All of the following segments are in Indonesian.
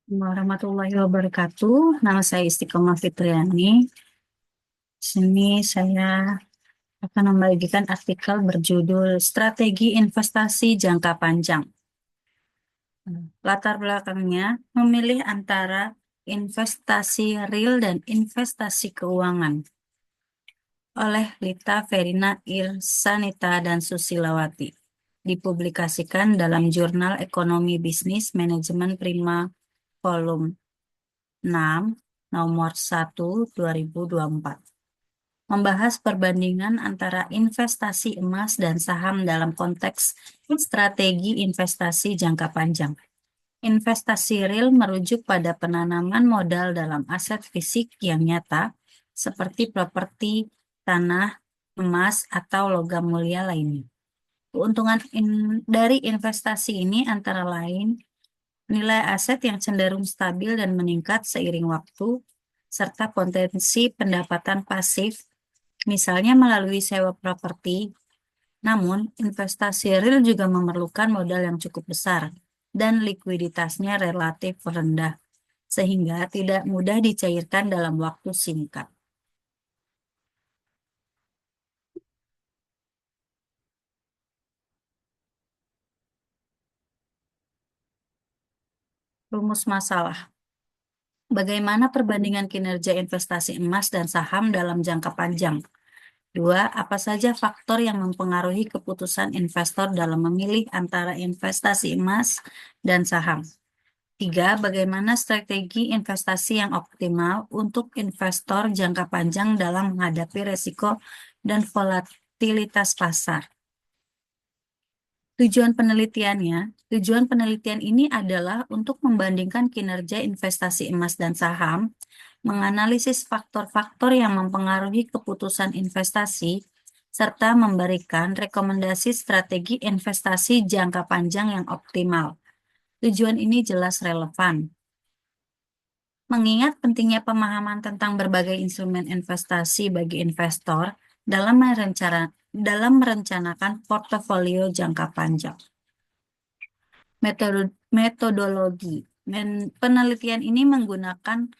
Warahmatullahi wabarakatuh. Nama saya Istiqomah Fitriani. Di sini saya akan membagikan artikel berjudul Strategi Investasi Jangka Panjang. Latar belakangnya memilih antara investasi real dan investasi keuangan oleh Lita Verina Irsanita dan Susilawati. Dipublikasikan dalam Jurnal Ekonomi Bisnis Manajemen Prima Volume 6 nomor 1 2024. Membahas perbandingan antara investasi emas dan saham dalam konteks strategi investasi jangka panjang. Investasi real merujuk pada penanaman modal dalam aset fisik yang nyata seperti properti, tanah, emas, atau logam mulia lainnya. Keuntungan dari investasi ini antara lain nilai aset yang cenderung stabil dan meningkat seiring waktu, serta potensi pendapatan pasif, misalnya melalui sewa properti. Namun, investasi real juga memerlukan modal yang cukup besar dan likuiditasnya relatif rendah, sehingga tidak mudah dicairkan dalam waktu singkat. Rumus masalah. Bagaimana perbandingan kinerja investasi emas dan saham dalam jangka panjang? 2. Apa saja faktor yang mempengaruhi keputusan investor dalam memilih antara investasi emas dan saham? 3. Bagaimana strategi investasi yang optimal untuk investor jangka panjang dalam menghadapi resiko dan volatilitas pasar? Tujuan penelitian ini adalah untuk membandingkan kinerja investasi emas dan saham, menganalisis faktor-faktor yang mempengaruhi keputusan investasi, serta memberikan rekomendasi strategi investasi jangka panjang yang optimal. Tujuan ini jelas relevan. Mengingat pentingnya pemahaman tentang berbagai instrumen investasi bagi investor dalam merencanakan portofolio jangka panjang. Metodologi. Penelitian ini menggunakan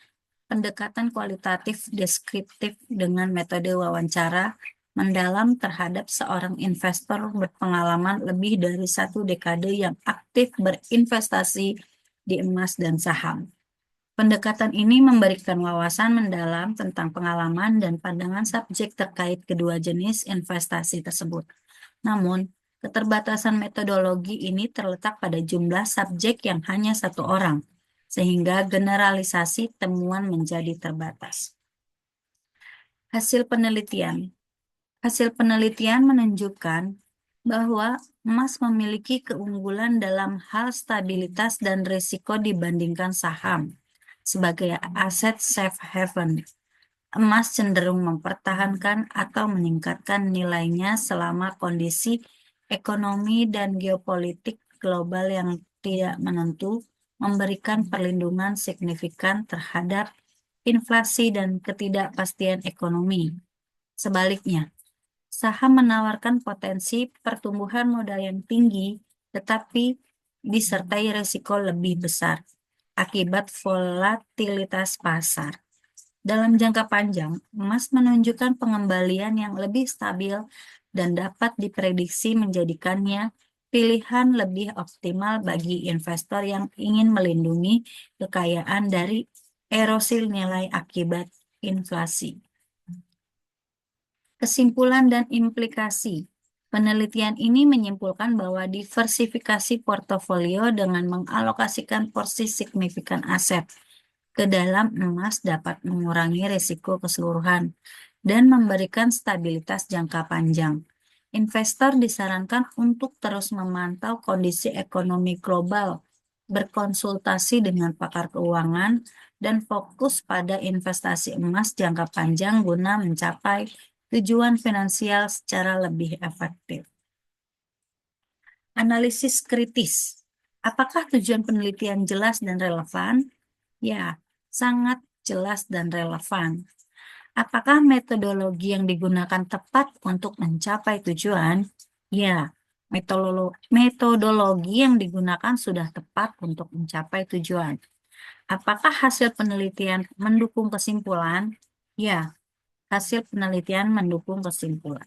pendekatan kualitatif deskriptif dengan metode wawancara mendalam terhadap seorang investor berpengalaman lebih dari 1 dekade yang aktif berinvestasi di emas dan saham. Pendekatan ini memberikan wawasan mendalam tentang pengalaman dan pandangan subjek terkait kedua jenis investasi tersebut. Namun, keterbatasan metodologi ini terletak pada jumlah subjek yang hanya 1 orang, sehingga generalisasi temuan menjadi terbatas. Hasil penelitian. Hasil penelitian menunjukkan bahwa emas memiliki keunggulan dalam hal stabilitas dan risiko dibandingkan saham. Sebagai aset safe haven, emas cenderung mempertahankan atau meningkatkan nilainya selama kondisi ekonomi dan geopolitik global yang tidak menentu, memberikan perlindungan signifikan terhadap inflasi dan ketidakpastian ekonomi. Sebaliknya, saham menawarkan potensi pertumbuhan modal yang tinggi, tetapi disertai risiko lebih besar akibat volatilitas pasar. Dalam jangka panjang, emas menunjukkan pengembalian yang lebih stabil dan dapat diprediksi menjadikannya pilihan lebih optimal bagi investor yang ingin melindungi kekayaan dari erosi nilai akibat inflasi. Kesimpulan dan implikasi. Penelitian ini menyimpulkan bahwa diversifikasi portofolio dengan mengalokasikan porsi signifikan aset ke dalam emas dapat mengurangi risiko keseluruhan dan memberikan stabilitas jangka panjang. Investor disarankan untuk terus memantau kondisi ekonomi global, berkonsultasi dengan pakar keuangan, dan fokus pada investasi emas jangka panjang guna mencapai tujuan finansial secara lebih efektif. Analisis kritis. Apakah tujuan penelitian jelas dan relevan? Ya, sangat jelas dan relevan. Apakah metodologi yang digunakan tepat untuk mencapai tujuan? Ya, metodologi yang digunakan sudah tepat untuk mencapai tujuan. Apakah hasil penelitian mendukung kesimpulan? Ya, hasil penelitian mendukung kesimpulan.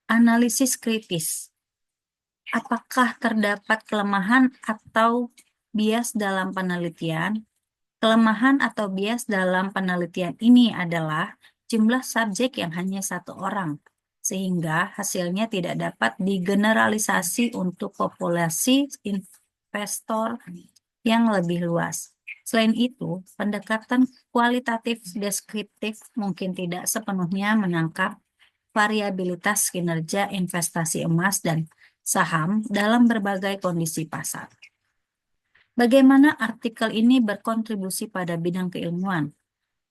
Analisis kritis. Apakah terdapat kelemahan atau bias dalam penelitian? Kelemahan atau bias dalam penelitian ini adalah jumlah subjek yang hanya satu orang, sehingga hasilnya tidak dapat digeneralisasi untuk populasi investor yang lebih luas. Selain itu, pendekatan kualitatif deskriptif mungkin tidak sepenuhnya menangkap variabilitas kinerja investasi emas dan saham dalam berbagai kondisi pasar. Bagaimana artikel ini berkontribusi pada bidang keilmuan?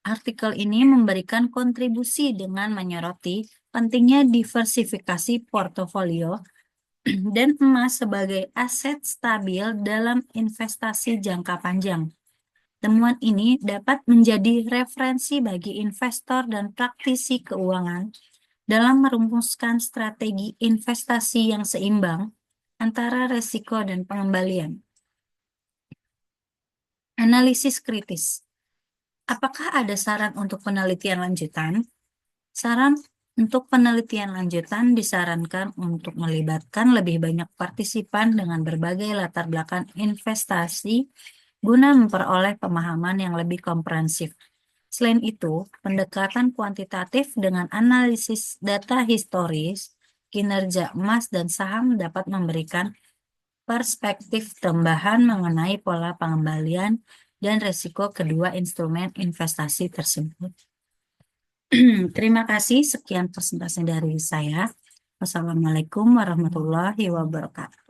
Artikel ini memberikan kontribusi dengan menyoroti pentingnya diversifikasi portofolio dan emas sebagai aset stabil dalam investasi jangka panjang. Temuan ini dapat menjadi referensi bagi investor dan praktisi keuangan dalam merumuskan strategi investasi yang seimbang antara risiko dan pengembalian. Analisis kritis. Apakah ada saran untuk penelitian lanjutan? Saran untuk penelitian lanjutan disarankan untuk melibatkan lebih banyak partisipan dengan berbagai latar belakang investasi guna memperoleh pemahaman yang lebih komprehensif. Selain itu, pendekatan kuantitatif dengan analisis data historis, kinerja emas dan saham dapat memberikan perspektif tambahan mengenai pola pengembalian dan risiko kedua instrumen investasi tersebut. Terima kasih, sekian presentasi dari saya. Wassalamualaikum warahmatullahi wabarakatuh.